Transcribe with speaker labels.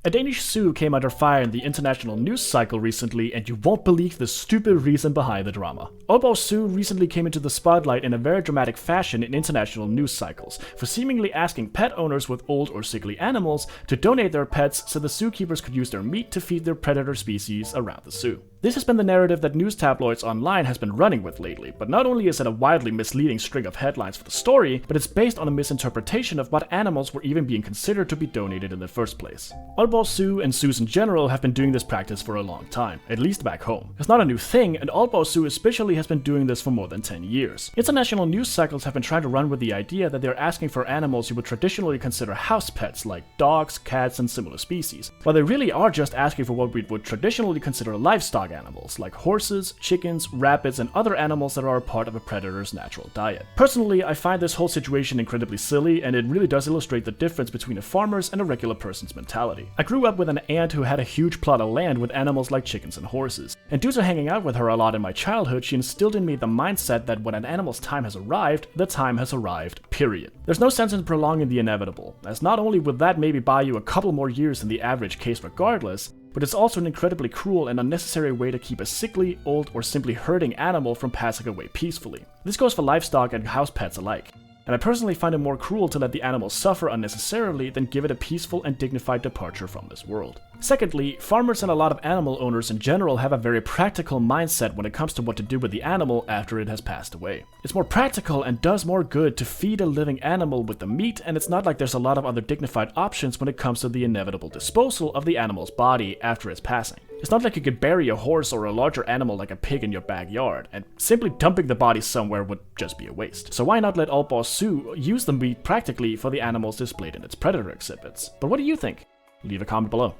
Speaker 1: A Danish zoo came under fire in the international news cycle recently, and you won't believe the stupid reason behind the drama. Aalborg Zoo recently came into the spotlight in a very dramatic fashion in international news cycles for seemingly asking pet owners with old or sickly animals to donate their pets so the zookeepers could use their meat to feed their predator species around the zoo. This has been the narrative that news tabloids online has been running with lately, but not only is it a wildly misleading string of headlines for the story, but it's based on a misinterpretation of what animals were even being considered to be donated in the first place. Aalborg Zoo and zoos in general have been doing this practice for a long time, at least back home. It's not a new thing, and Aalborg Zoo especially has been doing this for more than 10 years. International news cycles have been trying to run with the idea that they're asking for animals you would traditionally consider house pets like dogs, cats, and similar species, while they really are just asking for what we would traditionally consider livestock animals like horses, chickens, rabbits, and other animals that are a part of a predator's natural diet. Personally, I find this whole situation incredibly silly, and it really does illustrate the difference between a farmer's and a regular person's mentality. I grew up with an aunt who had a huge plot of land with animals like chickens and horses, and due to hanging out with her a lot in my childhood, she instilled in me the mindset that when an animal's time has arrived, the time has arrived, period. There's no sense in prolonging the inevitable, as not only would that maybe buy you a couple more years in the average case regardless, but it's also an incredibly cruel and unnecessary way to keep a sickly, old, or simply hurting animal from passing away peacefully. This goes for livestock and house pets alike, and I personally find it more cruel to let the animal suffer unnecessarily than give it a peaceful and dignified departure from this world. Secondly, farmers and a lot of animal owners in general have a very practical mindset when it comes to what to do with the animal after it has passed away. It's more practical and does more good to feed a living animal with the meat, and it's not like there's a lot of other dignified options when it comes to the inevitable disposal of the animal's body after its passing. It's not like you could bury a horse or a larger animal like a pig in your backyard, and simply dumping the body somewhere would just be a waste. So why not let Aalborg Zoo use the meat practically for the animals displayed in its predator exhibits? But what do you think? Leave a comment below.